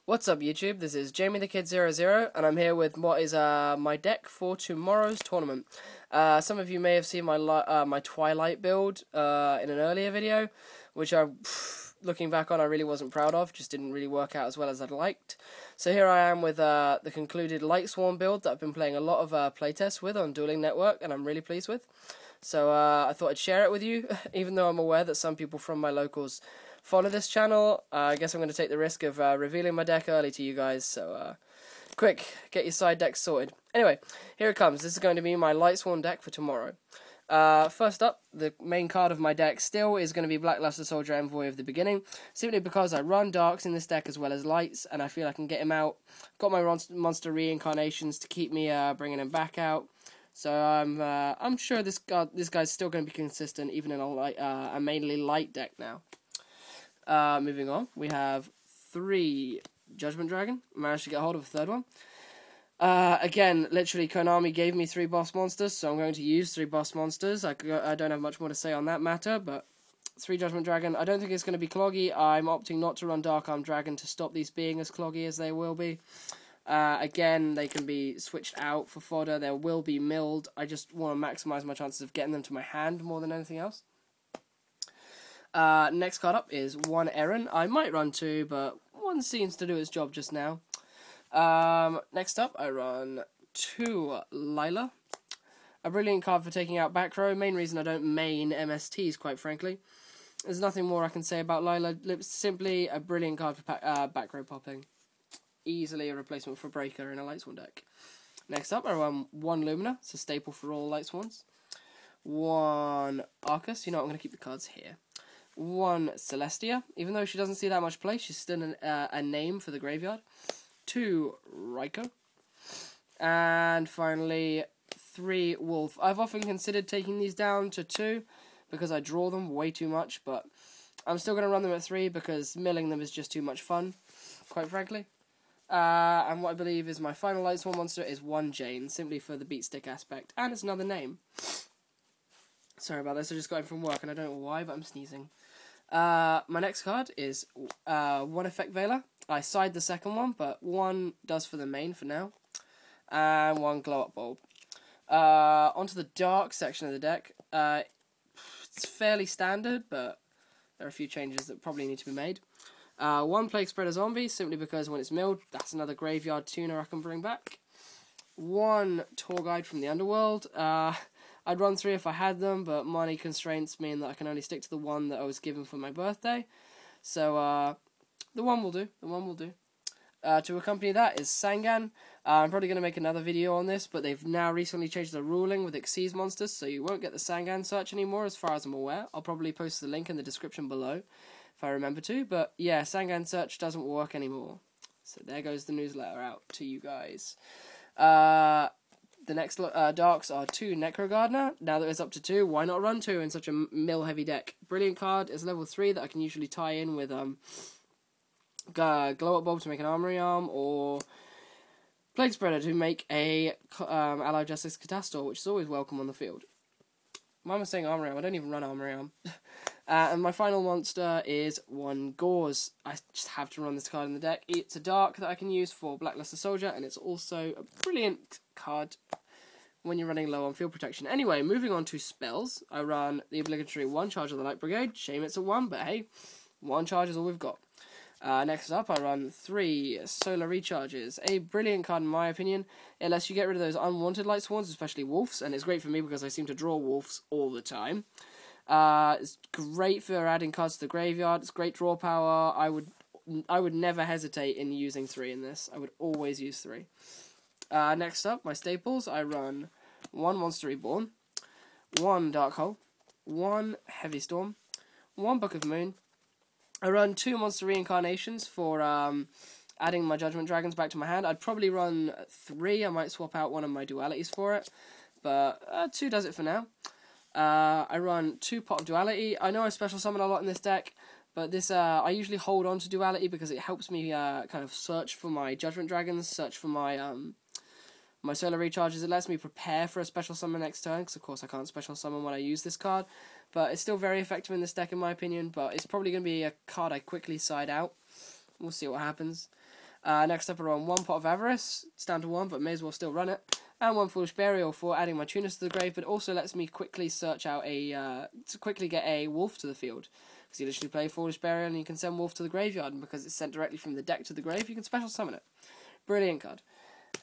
What's up YouTube, this is Jamie the Kid 00 and I'm here with what is my deck for tomorrow's tournament. Some of you may have seen my Twilight build in an earlier video, which looking back on I really wasn't proud of, just didn't really work out as well as I'd liked. So here I am with the concluded Lightsworn build that I've been playing a lot of playtests with on Dueling Network and I'm really pleased with. So I thought I'd share it with you, even though I'm aware that some people from my locals follow this channel. I guess I'm going to take the risk of revealing my deck early to you guys, so quick, get your side decks sorted. Anyway, here it comes. This is going to be my Lightsworn deck for tomorrow. First up, the main card of my deck still is going to be Blackluster Soldier Envoy of the beginning, simply because I run Darks in this deck as well as Lights, and I feel I can get him out. Got my monster reincarnations to keep me bringing him back out. So I'm sure this guy's still going to be consistent, even in a mainly light deck now. Moving on, we have 3 Judgment Dragon. Managed to get hold of a third one. Again, literally, Konami gave me 3 boss monsters, so I'm going to use 3 boss monsters. I don't have much more to say on that matter, but 3 Judgment Dragon. I don't think it's going to be cloggy. I'm opting not to run Dark Arm Dragon to stop these being as cloggy as they will be. Again, they can be switched out for fodder. They will be milled. I just want to maximize my chances of getting them to my hand more than anything else. Next card up is 1 Eren. I might run 2, but 1 seems to do its job just now. Next up, I run 2 Lila. A brilliant card for taking out back row. Main reason I don't main MSTs, quite frankly. There's nothing more I can say about Lila. It's simply a brilliant card for back row popping. Easily a replacement for Breaker in a Lightsworn deck. Next up, I run 1 Lumina. It's a staple for all Lightsworns. 1 Arcus. You know what, I'm going to keep the cards here. 1 Celestia. Even though she doesn't see that much play, she's still a name for the graveyard. 2 Raikou. And finally, 3 Wolf. I've often considered taking these down to 2 because I draw them way too much, but I'm still going to run them at 3 because milling them is just too much fun, quite frankly. And what I believe is my final Lightsworn monster is 1 Jane, simply for the beat stick aspect, and it's another name. Sorry about this, I just got in from work and I don't know why, but I'm sneezing. My next card is 1 Effect Veiler. I side the second one, but 1 does for the main for now. And 1 Glow Up Bulb. Onto the dark section of the deck. It's fairly standard, but there are a few changes that probably need to be made. 1 Plague Spreader Zombie, simply because when it's milled, that's another graveyard tuner I can bring back. 1 Tour Guide from the Underworld. I'd run 3 if I had them, but money constraints mean that I can only stick to the 1 that I was given for my birthday. So, the 1 will do. The 1 will do. To accompany that is Sangan. I'm probably going to make another video on this, but they've now recently changed the ruling with Xyz monsters, so you won't get the Sangan search anymore as far as I'm aware. I'll probably post the link in the description below, if I remember to. But yeah, Sangan search doesn't work anymore. So there goes the newsletter out to you guys. The next darks are 2 Necro Gardener. Now that it's up to 2, why not run 2 in such a mill-heavy deck? Brilliant card. It's level 3 that I can usually tie in with Glow Up Bulb to make an Armory Arm, or Plague Spreader to make a Allied Justice Catastor, which is always welcome on the field. Why am I saying Armory Arm? I don't even run Armory Arm. And my final monster is 1 Gauze. I just have to run this card in the deck. It's a dark that I can use for Blackluster Soldier, and it's also a brilliant card when you're running low on field protection. Anyway, moving on to spells. I run the obligatory 1 Charge of the Light Brigade. Shame it's a 1, but hey, 1 charge is all we've got. Next up, I run 3 Solar Recharges. A brilliant card in my opinion. It lets you get rid of those unwanted Lightsworns, especially Wolves, and it's great for me because I seem to draw Wolves all the time. It's great for adding cards to the graveyard. It's great draw power. I would never hesitate in using 3 in this. I would always use 3. Next up, my staples. I run 1 Monster Reborn, 1 Dark Hole, 1 Heavy Storm, 1 Book of Moon. I run 2 Monster Reincarnations for adding my Judgment Dragons back to my hand. I'd probably run 3. I might swap out one of my dualities for it, but 2 does it for now. I run 2 Pot of Duality. I know I special summon a lot in this deck, but this I usually hold on to Duality because it helps me kind of search for my Judgment Dragons, search for my my Solar Recharges. It lets me prepare for a special summon next turn, because of course I can't special summon when I use this card, but it's still very effective in this deck in my opinion, but it's probably going to be a card I quickly side out. We'll see what happens. Next up, I run 1 Pot of Avarice. It's down to 1, but may as well still run it. And 1 Foolish Burial for adding my Tuners to the grave, but also lets me quickly search out to quickly get a Wolf to the field. Because you literally play Foolish Burial and you can send Wolf to the graveyard, and because it's sent directly from the deck to the grave, you can special summon it. Brilliant card.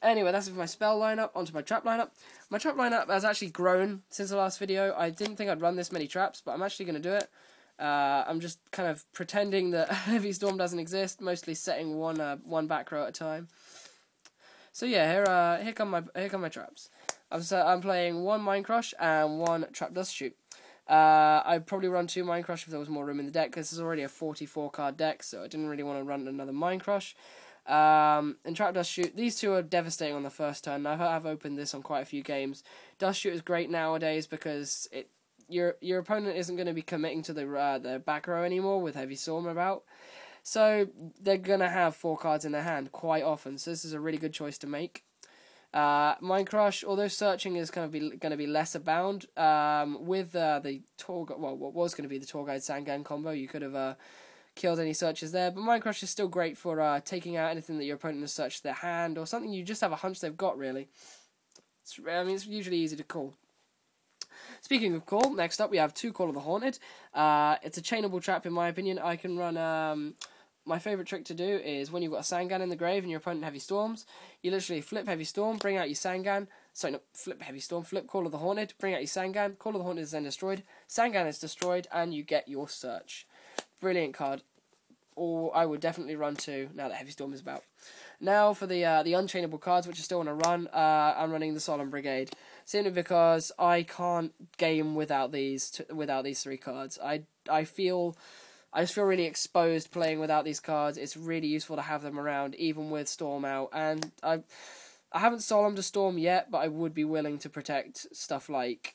Anyway, that's it for my spell lineup. Onto my trap lineup. My trap lineup has actually grown since the last video. I didn't think I'd run this many traps, but I'm actually going to do it. I'm just kind of pretending that Heavy Storm doesn't exist, mostly setting one back row at a time. So yeah, here come my traps. I'm playing 1 Mind Crush and 1 Trap Dust Shoot. I'd probably run 2 Mind Crush if there was more room in the deck, because this is already a 44 card deck, so I didn't really want to run another Mind Crush. And Trap Dust Shoot, these two are devastating on the first turn. I've opened this on quite a few games. Dust Shoot is great nowadays because your opponent isn't going to be committing to the back row anymore with Heavy Storm about. So they're going to have 4 cards in their hand quite often, so this is a really good choice to make. Mind Crush, although searching is going to be less abound, with the Tour Guide, well, what was going to be the Tour Guide Sangan combo, you could have killed any searches there, but Mind Crush is still great for taking out anything that your opponent has searched their hand, or something you just have a hunch they've got, really. It's usually easy to call. Speaking of call, next up we have 2 Call of the Haunted. It's a chainable trap in my opinion. I can run, my favourite trick to do is when you've got a Sangan in the grave and your opponent Heavy Storms, you literally flip Heavy Storm, bring out your Sangan, flip Heavy Storm, flip Call of the Haunted, bring out your Sangan, Call of the Haunted is then destroyed, Sangan is destroyed, and you get your search. Brilliant card. Or I would definitely run 2 now that Heavy Storm is about. Now for the unchainable cards, which I still want to run, I'm running the Solemn Brigade. Simply because I can't game without these 3 cards. I just feel really exposed playing without these cards. It's really useful to have them around, even with Storm out. And I haven't Solemned a Storm yet, but I would be willing to protect stuff like,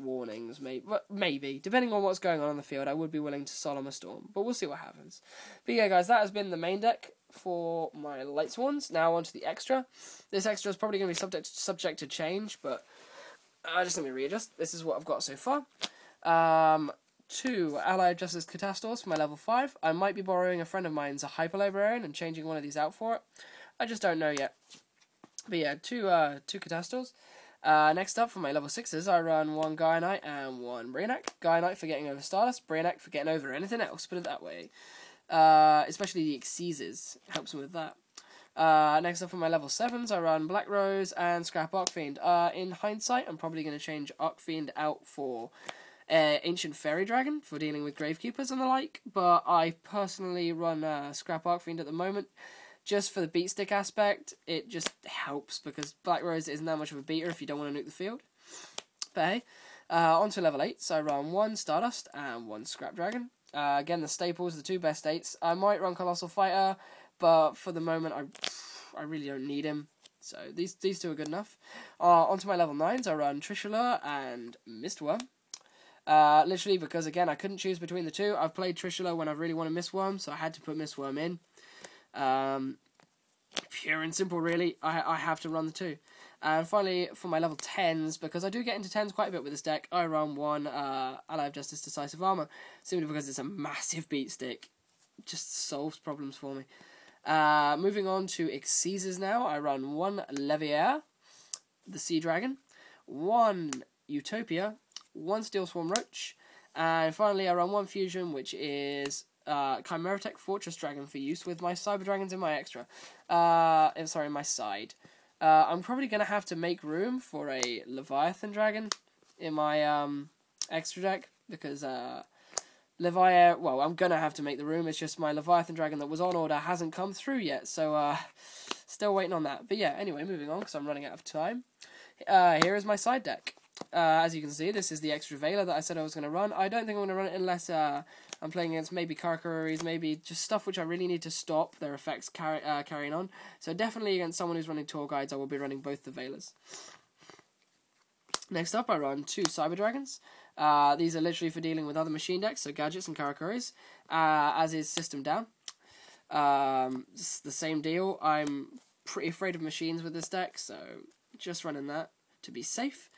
warnings, maybe. Depending on what's going on the field, I would be willing to Solemn a Storm. But we'll see what happens. But yeah, guys, that has been the main deck for my Lightsworns. Now onto the extra. This extra is probably going to be subject to change, but just let me readjust. This is what I've got so far. 2 Allied Justice Catastors for my level 5. I might be borrowing a friend of mine's a Hyper Librarian and changing one of these out for it. I just don't know yet. But yeah, 2 Catastors. Next up for my level 6s, I run 1 Gaia Knight and 1 Brainiac. Gaia Knight for getting over Stardust, Brainiac for getting over anything else, put it that way. Especially the Exceases, helps me with that. Next up for my level 7s, I run Black Rose and Scrap Arcfiend. In hindsight, I'm probably going to change Arcfiend out for Ancient Fairy Dragon for dealing with Gravekeepers and the like, but I personally run Scrap Arcfiend at the moment. Just for the beat stick aspect, it just helps, because Black Rose isn't that much of a beater if you don't want to nuke the field. But hey, on to level 8, so I run 1 Stardust and 1 Scrap Dragon. Again, the staples, the 2 best 8s. I might run Colossal Fighter, but for the moment, I really don't need him. So these 2 are good enough. Onto my level 9s, I run Trishula and Mistworm. Literally because, again, I couldn't choose between the 2. I've played Trishula when I really wanted Mistworm, so I had to put Mistworm in. Pure and simple, really. I have to run the 2. And finally, for my level 10s, because I do get into 10s quite a bit with this deck, I run 1 Ally of Justice Decisive Armor, simply because it's a massive beat stick. Just solves problems for me. Moving on to Exceases now, I run 1 Leviair, the Sea Dragon, 1 Utopia, 1 Steel Swarm Roach, and finally I run 1 Fusion, which is Chimeratech Fortress Dragon for use with my Cyber Dragons in my extra. My side. I'm probably going to have to make room for a Leviathan Dragon in my extra deck, because Leviathan, well, I'm going to have to make the room. It's just my Leviathan Dragon that was on order hasn't come through yet, so still waiting on that. But yeah, anyway, moving on, because I'm running out of time. Here is my side deck. As you can see, this is the extra Veiler that I said I was going to run. I don't think I'm going to run it unless I'm playing against maybe Karakuris, maybe just stuff which I really need to stop their effects carrying on. So definitely against someone who's running Tour Guides, I will be running both the Veilers. Next up, I run 2 Cyber Dragons. These are literally for dealing with other machine decks, so Gadgets and Karakuris, as is System Down. It's the same deal. I'm pretty afraid of machines with this deck, so just running that to be safe.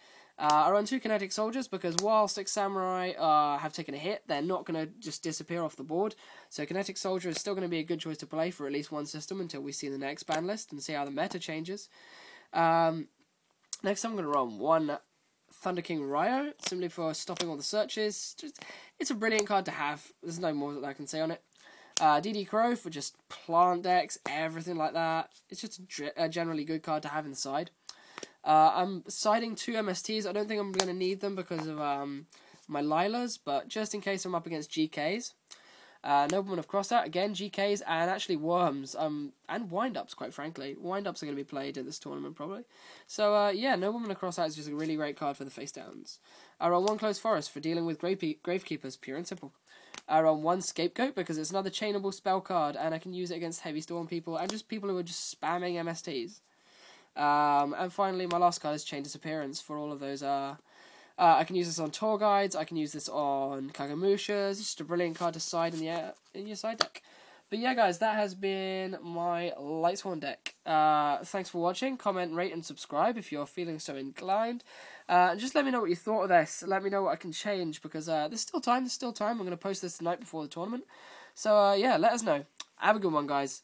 I run 2 Kinetic Soldiers because while 6 Samurai have taken a hit, they're not going to just disappear off the board. So Kinetic Soldier is still going to be a good choice to play for at least one system until we see the next ban list and see how the meta changes. Next I'm going to run 1 Thunder King Ryo, simply for stopping all the searches. It's a brilliant card to have. There's no more that I can say on it. DD Crow for just plant decks, everything like that. It's just a generally good card to have inside. I'm siding 2 MSTs. I don't think I'm going to need them because of my Lilas, but just in case I'm up against GKs. Noblemen of Crossout, again, GKs, and actually Worms, and Wind-Ups, quite frankly. Wind-Ups are going to be played in this tournament, probably. So, yeah, Noblemen of Crossout is just a really great card for the face-downs. I run 1 Closed Forest for dealing with Gravekeepers, pure and simple. I run 1 Scapegoat because it's another chainable spell card, and I can use it against Heavy Storm people, and just people who are just spamming MSTs. And finally, my last card is Chain Disappearance for all of those. I can use this on tour guides. I can use this on Kagamushas. It's just a brilliant card to side in your side deck. But yeah, guys, that has been my Lightsworn deck. Thanks for watching. Comment, rate, and subscribe if you're feeling so inclined. Just let me know what you thought of this. Let me know what I can change because there's still time. I'm going to post this the night before the tournament. So yeah, let us know. Have a good one, guys.